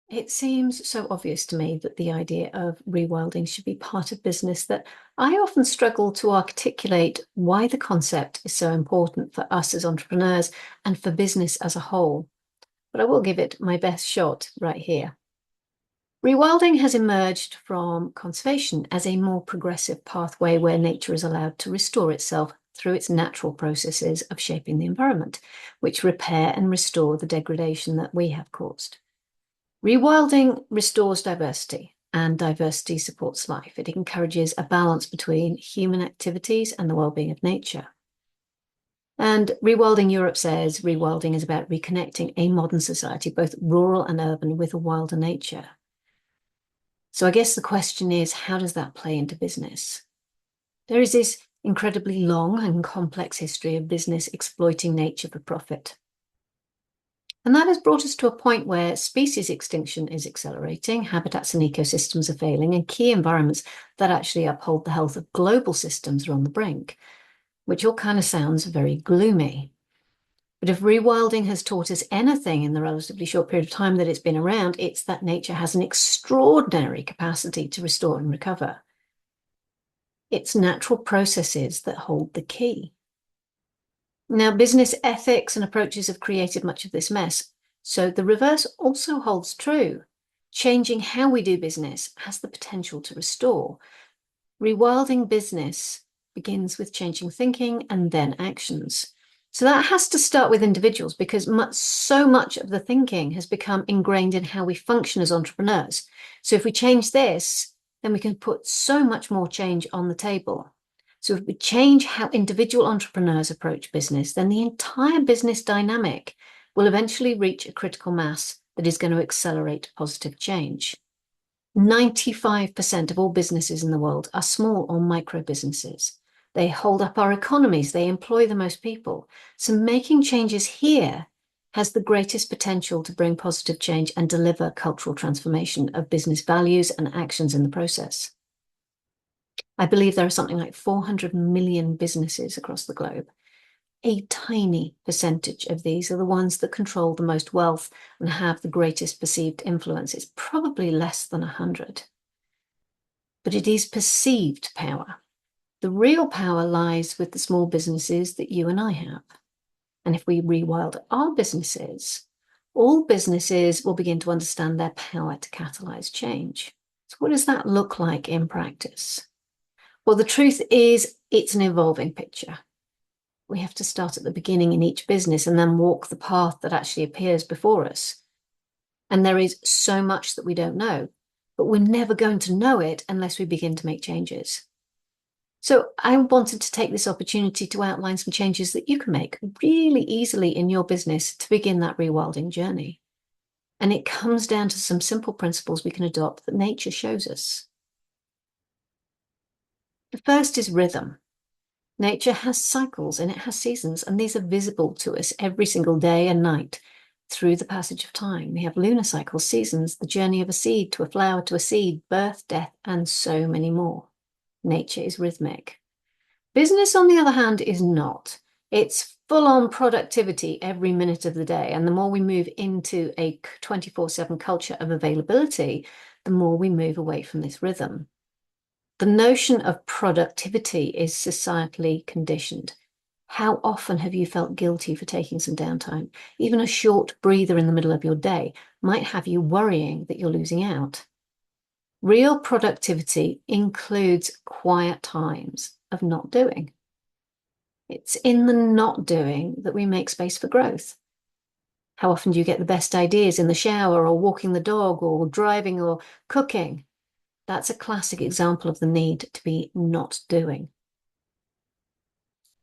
It seems so obvious to me that the idea of rewilding should be part of business that I often struggle to articulate why the concept is so important for us as entrepreneurs and for business as a whole. But I will give it my best shot right here. Rewilding has emerged from conservation as a more progressive pathway where nature is allowed to restore itself through its natural processes of shaping the environment, which repair and restore the degradation that we have caused. Rewilding restores diversity, and diversity supports life. It encourages a balance between human activities and the well-being of nature. And Rewilding Europe says rewilding is about reconnecting a modern society, both rural and urban, with a wilder nature. So I guess the question is, how does that play into business? There is this incredibly long and complex history of business exploiting nature for profit. And that has brought us to a point where species extinction is accelerating, habitats and ecosystems are failing, and key environments that actually uphold the health of global systems are on the brink, which all kind of sounds very gloomy. But if rewilding has taught us anything in the relatively short period of time that it's been around, it's that nature has an extraordinary capacity to restore and recover. It's natural processes that hold the key. Now, business ethics and approaches have created much of this mess, so the reverse also holds true. Changing how we do business has the potential to restore. Rewilding business begins with changing thinking and then actions. So that has to start with individuals because so much of the thinking has become ingrained in how we function as entrepreneurs. So if we change this, then we can put so much more change on the table. So if we change how individual entrepreneurs approach business, then the entire business dynamic will eventually reach a critical mass that is going to accelerate positive change. 95% of all businesses in the world are small or micro businesses. They hold up our economies. They employ the most people. So making changes here has the greatest potential to bring positive change and deliver cultural transformation of business values and actions in the process. I believe there are something like 400 million businesses across the globe. A tiny percentage of these are the ones that control the most wealth and have the greatest perceived influence. It's probably less than 100. But it is perceived power. The real power lies with the small businesses that you and I have. And if we rewild our businesses, all businesses will begin to understand their power to catalyze change. So what does that look like in practice? Well, the truth is it's an evolving picture. We have to start at the beginning in each business and then walk the path that actually appears before us. And there is so much that we don't know, but we're never going to know it unless we begin to make changes. So I wanted to take this opportunity to outline some changes that you can make really easily in your business to begin that rewilding journey. And it comes down to some simple principles we can adopt that nature shows us. The first is rhythm. Nature has cycles and it has seasons, and these are visible to us every single day and night through the passage of time. We have lunar cycles, seasons, the journey of a seed to a flower to a seed, birth, death, and so many more. Nature is rhythmic. Business, on the other hand, is not. It's full-on productivity every minute of the day, and the more we move into a 24/7 culture of availability, the more we move away from this rhythm. The notion of productivity is societally conditioned. How often have you felt guilty for taking some downtime? Even a short breather in the middle of your day might have you worrying that you're losing out. Real productivity includes quiet times of not doing. It's in the not doing that we make space for growth. How often do you get the best ideas in the shower or walking the dog or driving or cooking? That's a classic example of the need to be not doing.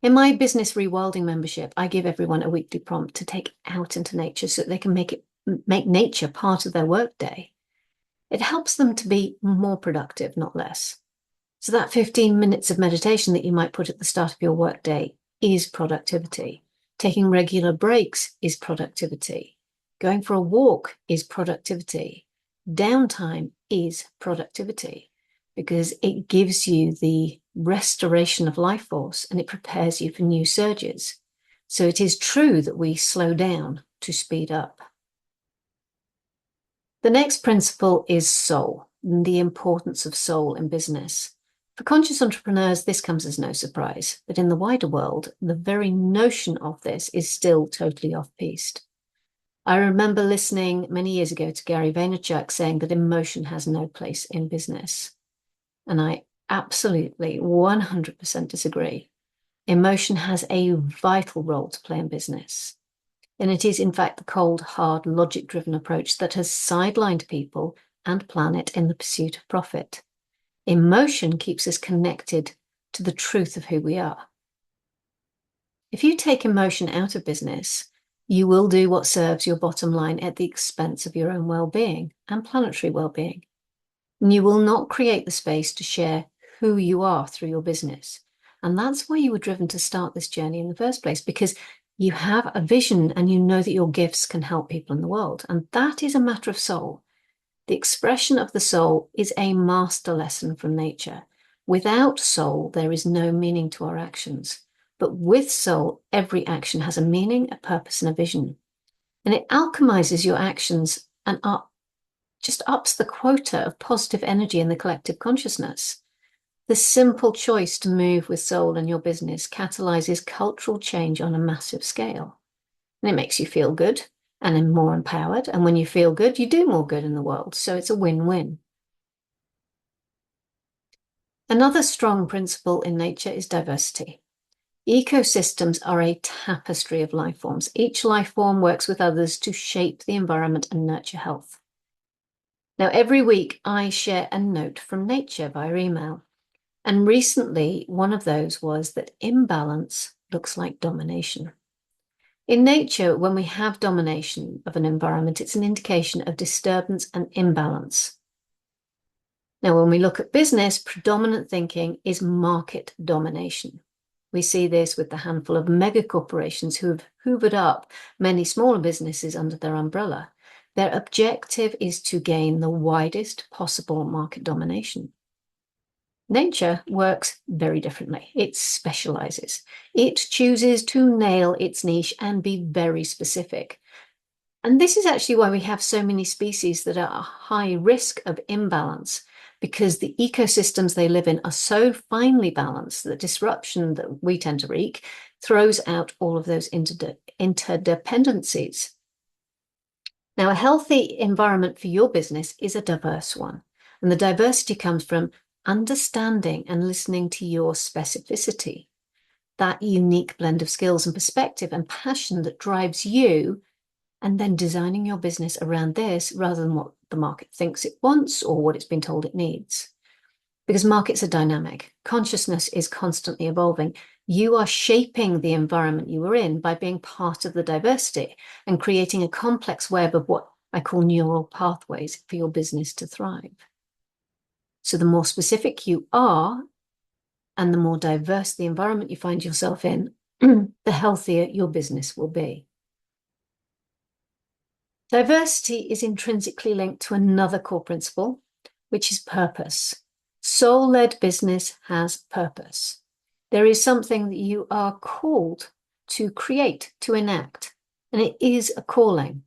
In my business rewilding membership, I give everyone a weekly prompt to take out into nature so that they can make nature part of their workday. It helps them to be more productive, not less. So that 15 minutes of meditation that you might put at the start of your workday is productivity. Taking regular breaks is productivity. Going for a walk is productivity. Downtime is productivity because it gives you the restoration of life force and it prepares you for new surges. So it is true that we slow down to speed up. The next principle is soul, and the importance of soul in business. For conscious entrepreneurs, this comes as no surprise, but in the wider world, the very notion of this is still totally off-piste. I remember listening many years ago to Gary Vaynerchuk saying that emotion has no place in business. And I absolutely 100% disagree. Emotion has a vital role to play in business. And it is, in fact, the cold, hard, logic-driven approach that has sidelined people and planet in the pursuit of profit. Emotion keeps us connected to the truth of who we are. If you take emotion out of business, you will do what serves your bottom line at the expense of your own well-being and planetary well-being. And you will not create the space to share who you are through your business. And that's why you were driven to start this journey in the first place, because you have a vision and you know that your gifts can help people in the world. And that is a matter of soul. The expression of the soul is a master lesson from nature. Without soul, there is no meaning to our actions. But with soul, every action has a meaning, a purpose, and a vision. And it alchemizes your actions and just ups the quota of positive energy in the collective consciousness. The simple choice to move with soul in your business catalyzes cultural change on a massive scale. And it makes you feel good and more empowered. And when you feel good, you do more good in the world. So it's a win-win. Another strong principle in nature is diversity. Ecosystems are a tapestry of life forms. Each life form works with others to shape the environment and nurture health. Now, every week I share a note from nature via email. And recently, one of those was that imbalance looks like domination. In nature, when we have domination of an environment, it's an indication of disturbance and imbalance. Now, when we look at business, predominant thinking is market domination. We see this with the handful of mega corporations who have hoovered up many smaller businesses under their umbrella. Their objective is to gain the widest possible market domination. Nature works very differently. It specializes. It chooses to nail its niche and be very specific. And this is actually why we have so many species that are at high risk of imbalance, because the ecosystems they live in are so finely balanced that disruption that we tend to wreak throws out all of those interdependencies. Now, a healthy environment for your business is a diverse one. And the diversity comes from understanding and listening to your specificity, that unique blend of skills and perspective and passion that drives you, and then designing your business around this rather than what the market thinks it wants or what it's been told it needs. Because markets are dynamic. Consciousness is constantly evolving. You are shaping the environment you are in by being part of the diversity and creating a complex web of what I call neural pathways for your business to thrive. So the more specific you are and the more diverse the environment you find yourself in, the healthier your business will be. Diversity is intrinsically linked to another core principle, which is purpose. Soul-led business has purpose. There is something that you are called to create, to enact, and it is a calling.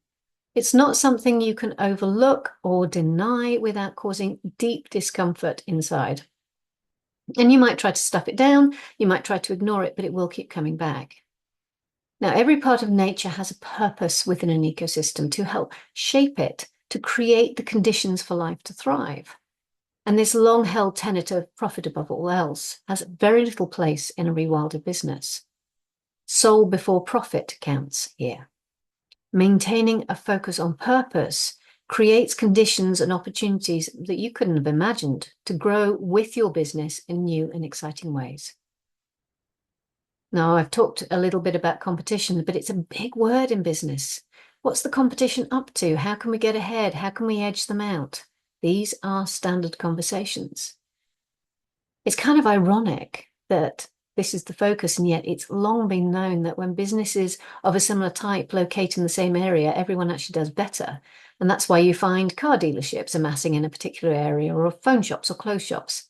It's not something you can overlook or deny without causing deep discomfort inside. And you might try to stuff it down, you might try to ignore it, but it will keep coming back. Now, every part of nature has a purpose within an ecosystem to help shape it, to create the conditions for life to thrive. And this long-held tenet of profit above all else has very little place in a rewilded business. Soul before profit counts here. Maintaining a focus on purpose creates conditions and opportunities that you couldn't have imagined to grow with your business in new and exciting ways. Now, I've talked a little bit about competition, but it's a big word in business. What's the competition up to? How can we get ahead? How can we edge them out? These are standard conversations. It's kind of ironic that this is the focus, and yet it's long been known that when businesses of a similar type locate in the same area, everyone actually does better. And that's why you find car dealerships amassing in a particular area, or phone shops or clothes shops.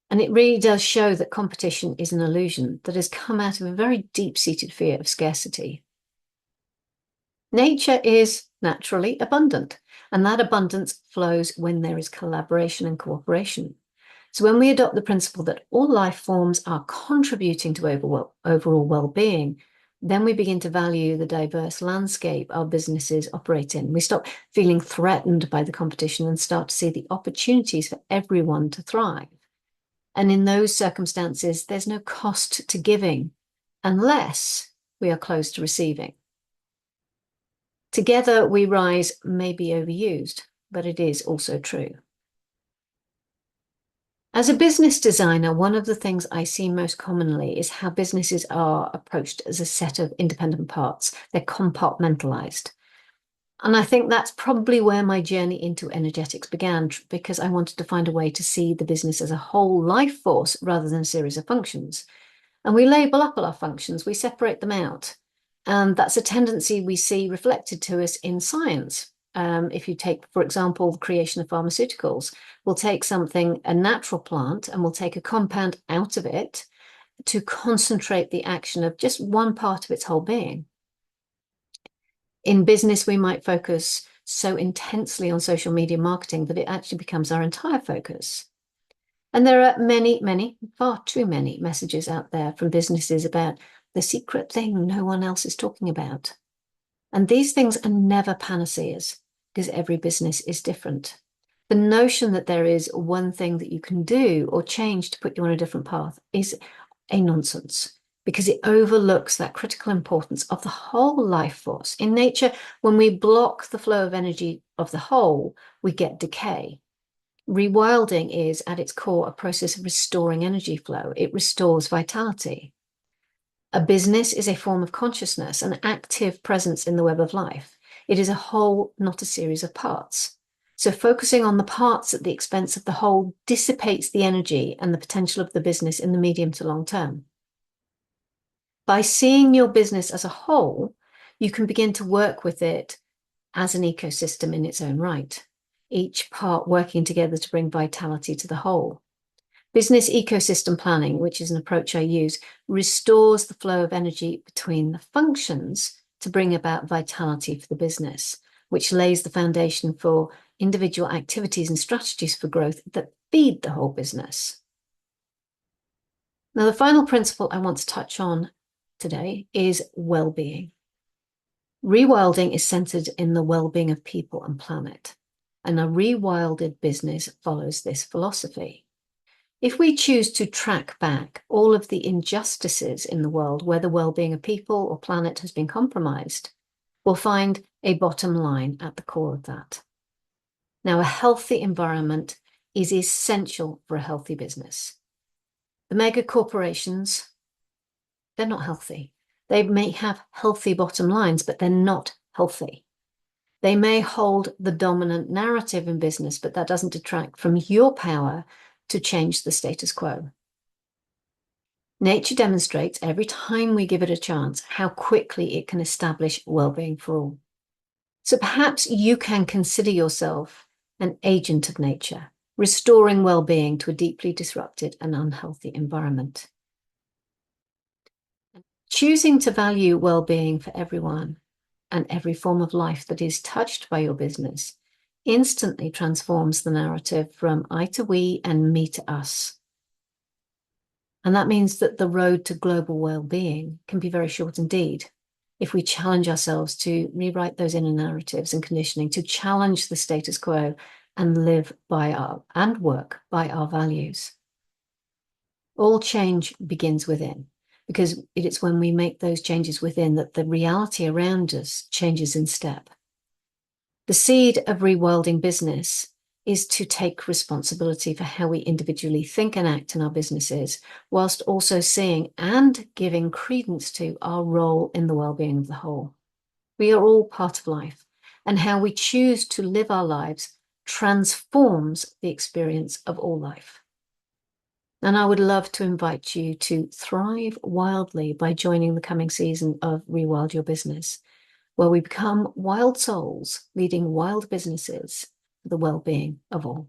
And it really does show that competition is an illusion that has come out of a very deep-seated fear of scarcity. Nature is naturally abundant. And that abundance flows when there is collaboration and cooperation. So when we adopt the principle that all life forms are contributing to overall well-being, then we begin to value the diverse landscape our businesses operate in. We stop feeling threatened by the competition and start to see the opportunities for everyone to thrive. And in those circumstances, there's no cost to giving unless we are closed to receiving. Together we rise may be overused, but it is also true. As a business designer, one of the things I see most commonly is how businesses are approached as a set of independent parts. They're compartmentalized. And I think that's probably where my journey into energetics began, because I wanted to find a way to see the business as a whole life force rather than a series of functions. And we label up all our functions, we separate them out. And that's a tendency we see reflected to us in science. If you take, for example, the creation of pharmaceuticals, we'll take something, a natural plant, and we'll take a compound out of it to concentrate the action of just one part of its whole being. In business, we might focus so intensely on social media marketing that it actually becomes our entire focus. And there are many, far too many messages out there from businesses about the secret thing no one else is talking about. And these things are never panaceas, because every business is different. The notion that there is one thing that you can do or change to put you on a different path is a nonsense, because it overlooks that critical importance of the whole life force. In nature, when we block the flow of energy of the whole, we get decay. Rewilding is, at its core, a process of restoring energy flow. It restores vitality. A business is a form of consciousness, an active presence in the web of life. It is a whole, not a series of parts. So focusing on the parts at the expense of the whole dissipates the energy and the potential of the business in the medium to long term. By seeing your business as a whole, you can begin to work with it as an ecosystem in its own right, each part working together to bring vitality to the whole. Business ecosystem planning, which is an approach I use, restores the flow of energy between the functions to bring about vitality for the business, which lays the foundation for individual activities and strategies for growth that feed the whole business. Now, the final principle I want to touch on today is well-being. Rewilding is centered in the well-being of people and planet, and a rewilded business follows this philosophy. If we choose to track back all of the injustices in the world where the well-being of people or planet has been compromised, we'll find a bottom line at the core of that. Now, a healthy environment is essential for a healthy business. The mega corporations, they're not healthy. They may have healthy bottom lines, but they're not healthy. They may hold the dominant narrative in business, but that doesn't detract from your power to change the status quo. Nature demonstrates every time we give it a chance how quickly it can establish well-being for all. So perhaps you can consider yourself an agent of nature, restoring well-being to a deeply disrupted and unhealthy environment. Choosing to value well-being for everyone and every form of life that is touched by your business instantly transforms the narrative from I to we and me to us. And that means that the road to global well-being can be very short indeed if we challenge ourselves to rewrite those inner narratives and conditioning, to challenge the status quo and live by our and work by our values. All change begins within, because it's when we make those changes within that the reality around us changes in step. The seed of rewilding business is to take responsibility for how we individually think and act in our businesses, whilst also seeing and giving credence to our role in the well-being of the whole. We are all part of life, and how we choose to live our lives transforms the experience of all life. And I would love to invite you to thrive wildly by joining the coming season of Rewild Your Business, where we become wild souls leading wild businesses for the well-being of all.